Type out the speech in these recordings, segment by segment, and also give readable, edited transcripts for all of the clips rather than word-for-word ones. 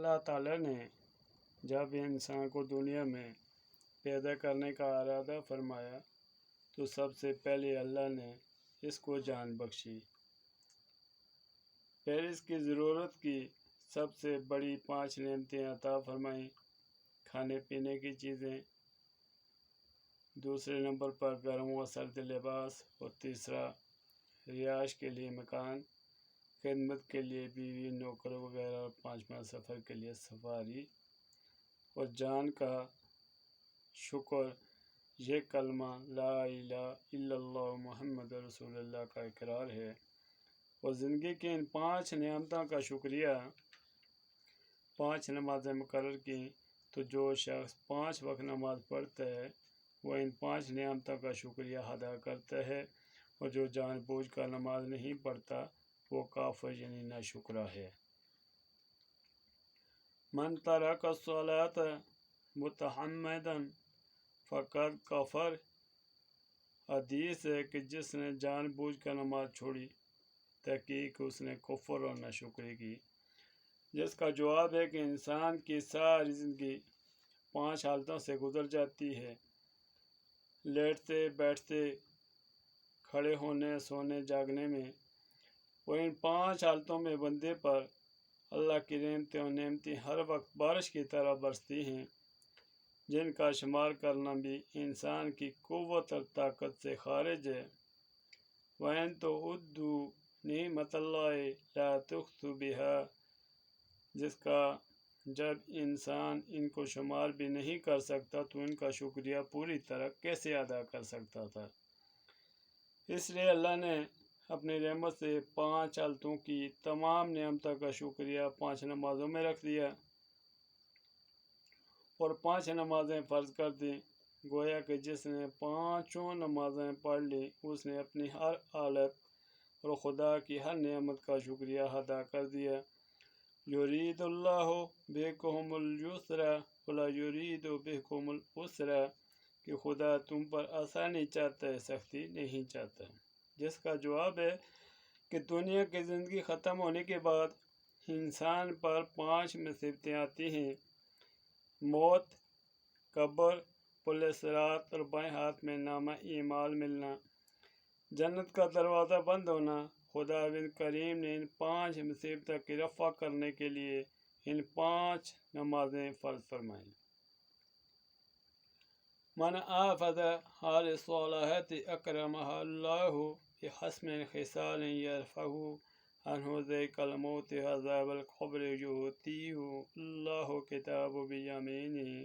اللہ تعالیٰ نے جب انسان کو دنیا میں پیدا کرنے کا ارادہ فرمایا تو سب سے پہلے اللہ نے اس کو جان بخشی، پھر اس کی ضرورت کی سب سے بڑی 5 نعمتیں عطا فرمائیں، کھانے پینے کی چیزیں، دوسرے نمبر پر گرم و سرد لباس، اور تیسرا رہائش کے لیے مکان، خدمت کے لیے بیوی نوکر وغیرہ، اور 5واں سفر کے لیے سواری اور جان کا شکر۔ یہ کلمہ لا الہ الا اللہ محمد رسول اللہ کا اقرار ہے، اور زندگی کی ان 5 نعمتوں کا شکریہ۔ 5 نمازیں مقرر کی تو جو شخص 5 وقت نماز پڑھتا ہے وہ ان 5 نعمتوں کا شکریہ ادا کرتا ہے، اور جو جان بوجھ کر نماز نہیں پڑھتا وہ کافر یعنی ناشکرا ہے۔ من ترک الصلاۃ متعمدا فقد کفر، حدیث ہے کہ جس نے جان بوجھ کر نماز چھوڑی تحقیق اس نے کفر اور ناشکری کی، جس کا جواب ہے کہ انسان کی ساری زندگی 5 حالتوں سے گزر جاتی ہے: لیٹتے، بیٹھتے، کھڑے ہونے، سونے، جاگنے میں، اور ان 5 حالتوں میں بندے پر اللہ کی رحمتیں اور نعمتیں ہر وقت بارش کی طرح برستی ہیں، جن کا شمار کرنا بھی انسان کی قوت اور طاقت سے خارج ہے۔ وَإِن تَعُدُّوا نِعْمَتَ اللَّهِ لَا تُحْصُوهَا بِهَا، جس کا جب انسان ان کو شمار بھی نہیں کر سکتا تو ان کا شکریہ پوری طرح کیسے ادا کر سکتا تھا۔ اس لیے اللہ نے اپنی رحمت سے 5 حالتوں کی تمام نعمتوں کا شکریہ 5 نمازوں میں رکھ دیا اور 5 نمازیں فرض کر دیں۔ گویا کہ جس نے 5 نمازیں پڑھ لی اس نے اپنی ہر حالت اور خدا کی ہر نعمت کا شکریہ ادا کر دیا۔ یرید اللہ بکم الیسر ولا یرید بکم العسر، کہ خدا تم پر آسانی چاہتا ہے، سختی نہیں چاہتا، جس کا جواب ہے کہ دنیا کی زندگی ختم ہونے کے بعد انسان پر 5 مصیبتیں آتی ہیں: موت، قبر، پل صراط اور بائیں ہاتھ میں نامہ اعمال ملنا، جنت کا دروازہ بند ہونا۔ خداوند کریم نے ان 5 مصیبتوں کی رفع کرنے کے لیے ان 5 نمازیں فرض فرمائیں۔ من حافظ على الصلاة اکرمہ اللہ بحسن خصال یرفع عنہ ذیک الموت عذاب القبر یؤتیہ اللہ کتاب بیمینہ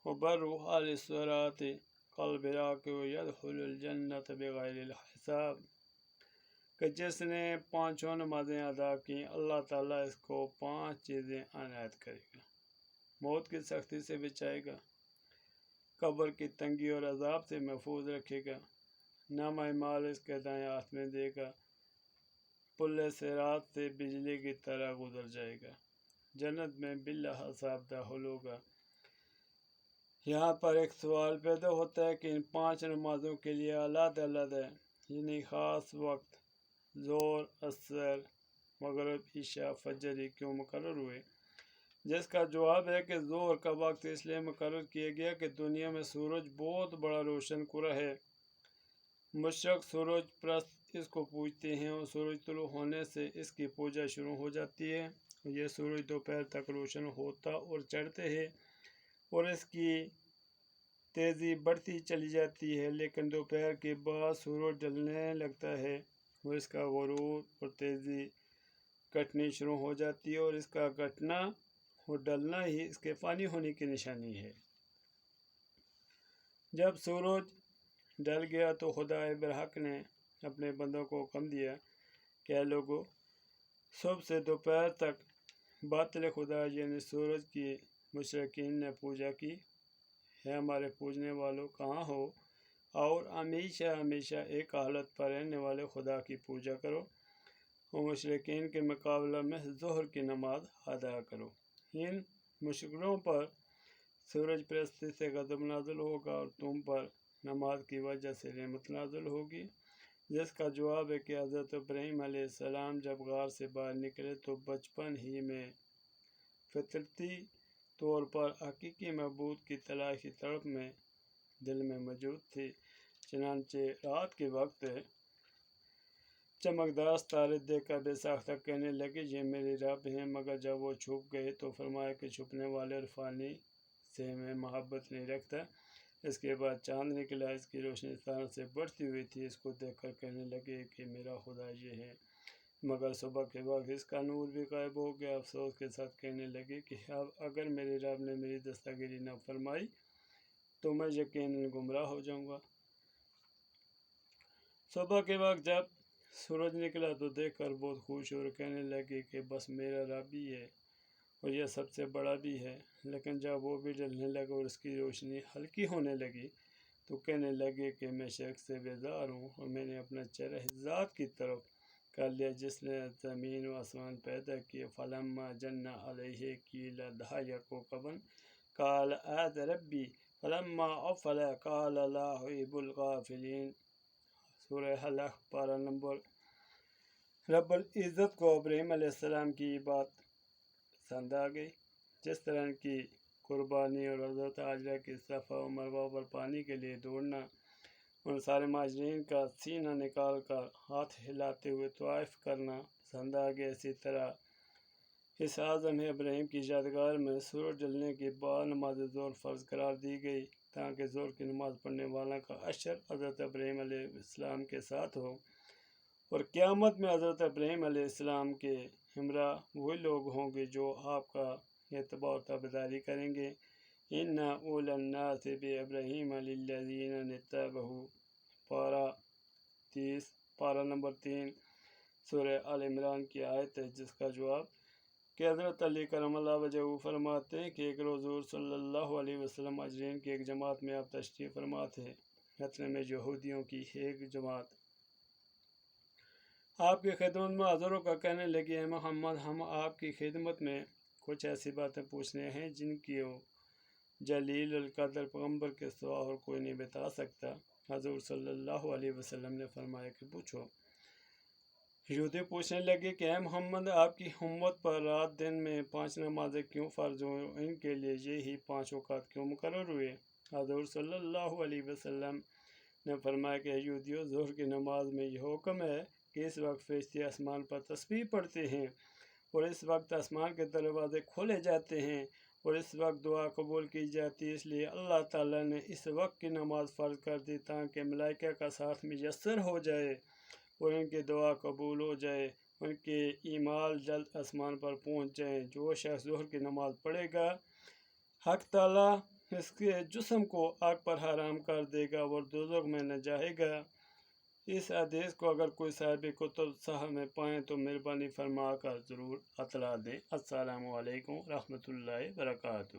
وبر على الصراط کالبراق یدخل الجنة بغیر الحساب، کہ جس نے 5 نمازیں ادا کی اللہ تعالیٰ اس کو 5 چیزیں عنایت کرے گا: موت کی سختی سے بچائے گا، قبر کی تنگی اور عذاب سے محفوظ رکھے گا، نامہ اعمال اس کے دائیں ہاتھ میں دے گا، پل صراط سے بجلی کی طرح گزر جائے گا، جنت میں بلا حساب داخل ہوگا۔ یہاں پر ایک سوال پیدا ہوتا ہے کہ ان 5 نمازوں کے لیے علیحدہ علیحدہ یعنی خاص وقت ظہر، عصر، مغرب، عشاء، فجر ہی کیوں مقرر ہوئے؟ جس کا جواب ہے کہ ظہر کا وقت اس لیے مقرر کیا گیا کہ دنیا میں سورج بہت بڑا روشن کرہ ہے، مشرق سورج پرست اس کو پوجتے ہیں، اور سورج طلوع ہونے سے اس کی پوجا شروع ہو جاتی ہے۔ یہ سورج دوپہر تک روشن ہوتا اور چڑھتے ہے اور اس کی تیزی بڑھتی چلی جاتی ہے، لیکن دوپہر کے بعد سورج ڈھلنے لگتا ہے اور اس کا غروب اور تیزی گھٹنی شروع ہو جاتی ہے، اور اس کا گھٹنا اور ڈھلنا ہی اس کے فانی ہونے کی نشانی ہے۔ جب سورج ڈھل گیا تو خدا برحق نے اپنے بندوں کو حکم دیا کہ اے لوگو، صبح سے دوپہر تک باطل خدا یعنی سورج کی مشرکین نے پوجا کی ہے، ہمارے پوجنے والوں کہاں ہو؟ اور ہمیشہ ہمیشہ ایک حالت پر رہنے والے خدا کی پوجا کرو اور مشرکین کے مقابلہ میں ظہر کی نماز ادا کرو۔ ان مشرکوں پر سورج پرستی سے غضب نازل ہوگا اور تم پر نماز کی وجہ سے رحمت نازل ہوگی، جس کا جواب ہے کہ حضرت ابراہیم علیہ السلام جب غار سے باہر نکلے تو بچپن ہی میں فطرتی طور پر حقیقی معبود کی تلاش کی طرف میں دل میں موجود تھی۔ چنانچہ رات کے وقت چمکدار ستارے دیکھ کر بے ساختہ کہنے لگے یہ میرے رب ہیں، مگر جب وہ چھپ گئے تو فرمایا کہ چھپنے والے اور فانی سے میں محبت نہیں رکھتا۔ اس کے بعد چاند نکلا، اس کی روشنی ستاروں سے بڑھتی ہوئی تھی، اس کو دیکھ کر کہنے لگے کہ میرا خدا یہ ہے، مگر صبح کے وقت اس کا نور بھی غائب ہو گیا۔ افسوس کے ساتھ کہنے لگے کہ اب اگر میرے رب نے میری دستگیری نہ فرمائی تو میں یقیناً گمراہ ہو جاؤں گا۔ صبح کے وقت جب سورج نکلا تو دیکھ کر بہت خوش ہوئے اور کہنے لگے کہ بس میرا رب ہی ہے اور یہ سب سے بڑا بھی ہے۔ لیکن جب وہ بھی ڈلنے لگا اور اس کی روشنی ہلکی ہونے لگی تو کہنے لگے کہ میں شک سے بیزار ہوں اور میں نے اپنا چہرہ ذات کی طرف کر لیا جس نے زمین و آسمان پیدا کیے۔ فلما جن علیہ قیل ضحی کوکبا قال اعوذ ربی فلما افل قال لا احب الغافلین۔ سورہ حلق پارہ نمبر۔ رب العزت کو ابراہیم علیہ السلام کی بات پسند آ گئی، جس طرح کی قربانی اور حضرت حاجرہ کی صفا و مروہ پر پانی کے لیے دوڑنا، ان سارے مہاجرین کا سینہ نکال کر ہاتھ ہلاتے ہوئے طواف کرنا پسند آ گیا۔ اسی طرح اس اعظم ابراہیم کی یادگار میں سورج ڈلنے کے بعد نماز ظہر فرض قرار دی گئی تاکہ ظہر کی نماز پڑھنے والوں کا حشر حضرت ابراہیم علیہ السلام کے ساتھ ہو، اور قیامت میں حضرت ابراہیم علیہ السلام کے ہمراہ وہی لوگ ہوں گے جو آپ کا اتباع و تابعداری کریں گے۔ ان اولی الناس بابراہیم للذین اتبعوہ پارہ 30 پارہ نمبر 3 سورہ آل عمران کی آیت ہے، جس کا جواب کہ حضرت علی کرم اللہ وجہہ فرماتے ہیں کہ ایک روز حضور صلی اللہ علیہ وسلم مہاجرین کی ایک جماعت میں آپ تشریف فرما تھے، اتنے میں یہودیوں کی ایک جماعت آپ کی خدمت میں حاضر ہو کر کہنے لگی اے محمد، ہم آپ کی خدمت میں کچھ ایسی باتیں پوچھنے ہیں جن کی جلیل القدر پیغمبر کے سوا اور کوئی نہیں بتا سکتا۔ حضور صلی اللہ علیہ وسلم نے فرمایا کہ پوچھو۔ یہودی پوچھنے لگے کہ اے محمد، آپ کی امت پر رات دن میں 5 نمازیں کیوں فرض ہوئیں، ان کے لیے یہی 5 اوقات کیوں مقرر ہوئے؟ حضور صلی اللہ علیہ وسلم نے فرمایا کہ یہودیوں، ظہر کی نماز میں یہ حکم ہے کہ اس وقت فرشتے آسمان پر تسبیح پڑھتے ہیں اور اس وقت آسمان کے دروازے کھولے جاتے ہیں اور اس وقت دعا قبول کی جاتی ہے، اس لیے اللہ تعالیٰ نے اس وقت کی نماز فرض کر دی تاکہ ملائکہ کا ساتھ میسر ہو جائے اور ان کی دعا قبول ہو جائے، ان کے اعمال جلد آسمان پر پہنچ جائیں۔ جو شخص ظہر کی نماز پڑھے گا، حق تعالیٰ اس کے جسم کو آگ پر حرام کر دے گا اور دوزخ میں نہ جائے گا۔ اس حدیث کو اگر کوئی صاحب کتب صحیح میں پائیں تو مہربانی فرما کر ضرور اطلاع دیں۔ السلام علیکم ورحمۃ اللہ وبرکاتہ۔